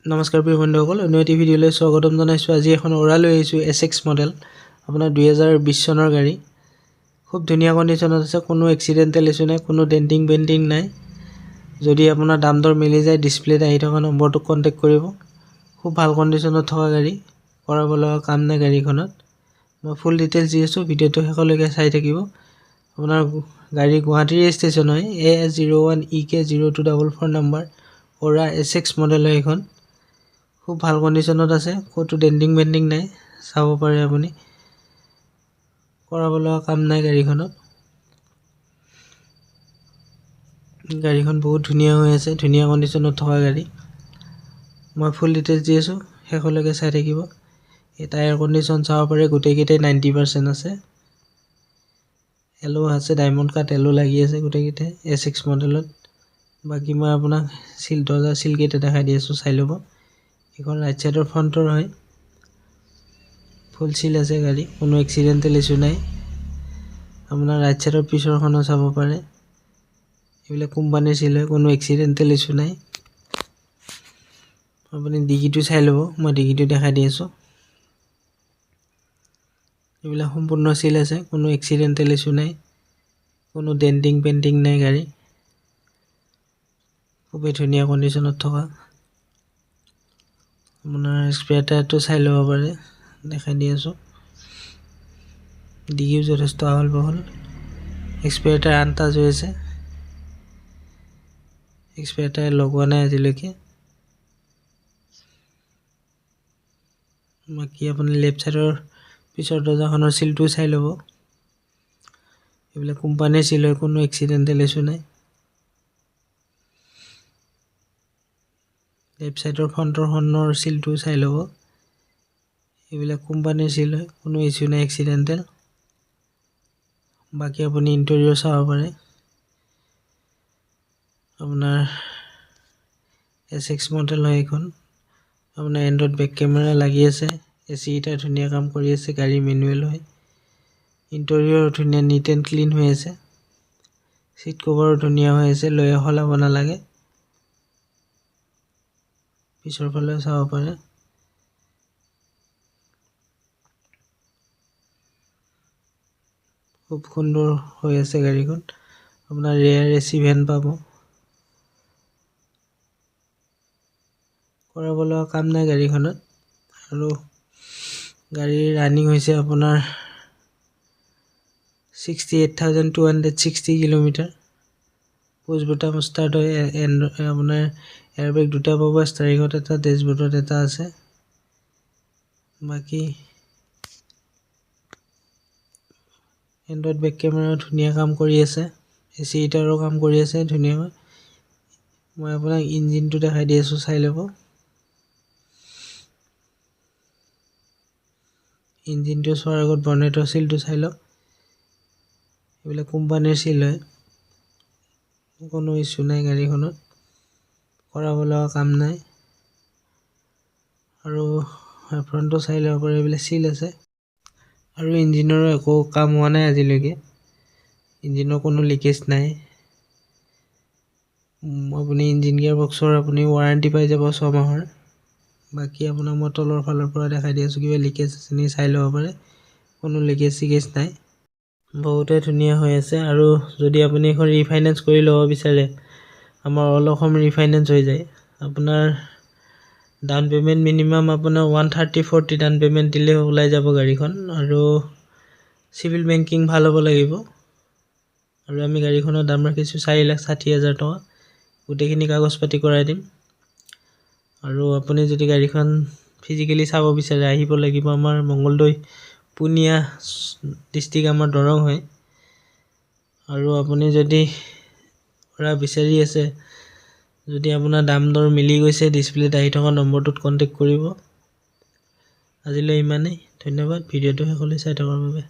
নমস্কাৰ প্ৰিয় বন্ধুসকল, অন্য এটি ভিডিঅ'লৈ স্বাগতম জনাইছোঁ। আজি এখন অ'ৰা লৈ আহিছোঁ, SX মডেল, আপোনাৰ 2020 চনৰ গাড়ী। খুব ধুনীয়া কণ্ডিশ্যনত আছে, কোনো এক্সিডেণ্টেল ইছ্যু নাই, কোনো ডেণ্টিং পেইণ্টিং নাই। যদি আপোনাৰ দাম দৰ মিলি যায়, ডিছপ্লেত আহি থকা নম্বৰটোক কণ্টেক্ট কৰিব। খুব ভাল কণ্ডিশ্যনত থকা গাড়ী, কৰাব লগা কাম নাই গাড়ীখনত। মই ফুল ডিটেইলছ দি আছোঁ, ভিডিঅ'টো শেষলৈকে চাই থাকিব। আপোনাৰ গাড়ী গুৱাহাটী ৰেজিষ্ট্ৰেশ্যন হয়, AS01EK0244 নম্বৰ, অ'ৰা SX মডেল হয় এইখন। খুব ভাল কণ্ডিশ্যনত আছে, ক'তো ডেণ্টিং পেইণ্টিং নাই, চাব পাৰে আপুনি। কৰাব লগা কাম নাই গাড়ীখনত। গাড়ীখন বহুত ধুনীয়া হৈ আছে, ধুনীয়া কণ্ডিশ্যনত থকা গাড়ী। মই ফুল ডিটেইলছ দি আছোঁ, শেষলৈকে চাই থাকিব। এই টায়াৰ কণ্ডিশ্যন চাব পাৰে, গোটেইকেইটাই 90% আছে। এলো আছে, ডায়মণ্ড কাট এলো লাগি আছে গোটেইকেইটাই SX মডেলত। বাকী মই আপোনাক দৰ্জা চিলকেইটা দেখাই দি আছোঁ, চাই ল'ব। এইখন ৰাইট চাইডৰ ফ্ৰণ্টৰ হয়, ফুল চিল আছে গাড়ী, কোনো এক্সিডেণ্টেল ইছ্যু নাই। আপোনাৰ ৰাইট চাইডৰ পিছৰখনো চাব পাৰে, এইবিলাক কোম্পানীৰ চিল হয়, কোনো এক্সিডেণ্টেল ইছ্যু নাই। আপুনি ডিকিটো চাই ল'ব, মই ডিকিটো দেখাই দি আছোঁ। এইবিলাক সম্পূৰ্ণ চিল আছে, কোনো এক্সিডেণ্টেল ইছ্যু নাই, কোনো ডেণ্টিং পেইণ্টিং নাই গাড়ী। খুবেই ধুনীয়া কণ্ডিশ্যনত থকা। আপোনাৰ স্পেয়াৰ টায়াৰটো চাই ল'ব পাৰে, দেখাই দি আছোঁ। ডিকিও যথেষ্ট আহল বহল। স্পেয়াৰ টায়াৰ আনটাচ হৈ আছে, স্পেয়াৰ টায়াৰ লগোৱা নাই আজিলৈকে। বাকী আপুনি লেফ্ট চাইডৰ পিছৰ দৰ্জাখনৰ চিলটো চাই ল'ব। এইবিলাক কোম্পানীৰ চিল হয়, কোনো এক্সিডেণ্টেল ইছ্যু নাই। লেফ্ট চাইডৰ ফ্ৰণ্টৰখনৰ চিলটো চাই ল'ব। এইবিলাক কোম্পানীৰ চিল হয়, কোনো ইছ্যু নাই এক্সিডেণ্টেল। বাকী আপুনি ইণ্টেৰিয়ৰ চাব পাৰে। আপোনাৰ SX মডেল হয় এইখন। আপোনাৰ এণ্ড্ৰইড বেক কেমেৰা লাগি আছে, AC কেইটা ধুনীয়া কাম কৰি আছে, গাড়ী মেনুৱেল হয়। ইণ্টেৰিয়ৰ ধুনীয়া নিট এণ্ড ক্লিন হৈ আছে, চিট কভাৰো ধুনীয়া হৈ আছে, লৈ সলাব নালাগে। পিছৰ ফালে চাব পাৰে। খুব সুন্দৰ হৈ আছে গাড়ীখন। আপোনাৰ ৰেয়াৰ AC ভেন পাব। কৰাব লগা কাম নাই গাড়ীখনত। আৰু গাড়ীৰ ৰানিং হৈছে আপোনাৰ 68,260 কিলোমিটাৰ। পুছ বুটাম ষ্টাৰ্ট হয়, আপোনাৰ এয়াৰবেগ দুটা পাব, ষ্টাৰিঙত এটা, ডেছবৰ্ডত এটা আছে। বাকী এণ্ড্ৰইড বেক কেমেৰাও ধুনীয়া কাম কৰি আছে, AC হিটাৰো কাম কৰি আছে ধুনীয়াকৈ। মই আপোনাক ইঞ্জিনটো দেখাই দি আছোঁ, চাই ল'ব। ইঞ্জিনটো চোৱাৰ আগত বনেটৰ চিলটো চাই লওক। এইবিলাক কোম্পানীৰ চিল হয়, কোনো ইছ্যু নাই গাড়ীখনত, কৰাব লগা কাম নাই। আৰু ফ্ৰণ্টটো চাই ল'ব পাৰে, এইবিলাক চিল আছে। আৰু ইঞ্জিনৰো একো কাম হোৱা নাই আজিলৈকে, ইঞ্জিনৰ কোনো লিকেজ নাই। আপুনি ইঞ্জিন গিয়াৰ বক্সৰ আপুনি ৱাৰেণ্টি পাই যাব 6 মাহৰ। বাকী আপোনাক মই তলৰ ফালৰ পৰা দেখাই দি আছোঁ, কিবা লিকেজ আছে নেকি চাই ল'ব পাৰে, কোনো লিকেজ চিকেজ নাই, বহুতেই ধুনীয়া হৈ আছে। আৰু যদি আপুনি এখন ৰিফাইনেন্স কৰি ল'ব বিচাৰে, আমাৰ অল অসম ৰিফাইনেন্স হৈ যায়। আপোনাৰ ডাউন পে'মেণ্ট মিনিমাম আপোনাৰ 130-40 ডাউন পে'মেণ্ট দিলে ওলাই যাব গাড়ীখন। আৰু চিভিল বেংকিং ভাল হ'ব লাগিব। আৰু আমি গাড়ীখনৰ দাম ৰাখিছোঁ 4,60,000 টকা। গোটেইখিনি কাগজ পাতি কৰাই দিম। আৰু আপুনি যদি গাড়ীখন ফিজিকেলি চাব বিচাৰে, আহিব লাগিব আমাৰ মংগলদৈ, পুনিয়া ডিষ্ট্ৰিক্ট আমাৰ দৰং হয়। আৰু আপুনি যদি বিচাৰি আছে, যদি আপোনাৰ দাম দৰ মিলি গৈছে, ডিছপ্লেত আহি থকা নম্বৰটোত কণ্টেক্ট কৰিব। আজিলৈ ইমানেই, ধন্যবাদ ভিডিঅ'টো শেষলৈ চাই থকাৰ বাবে।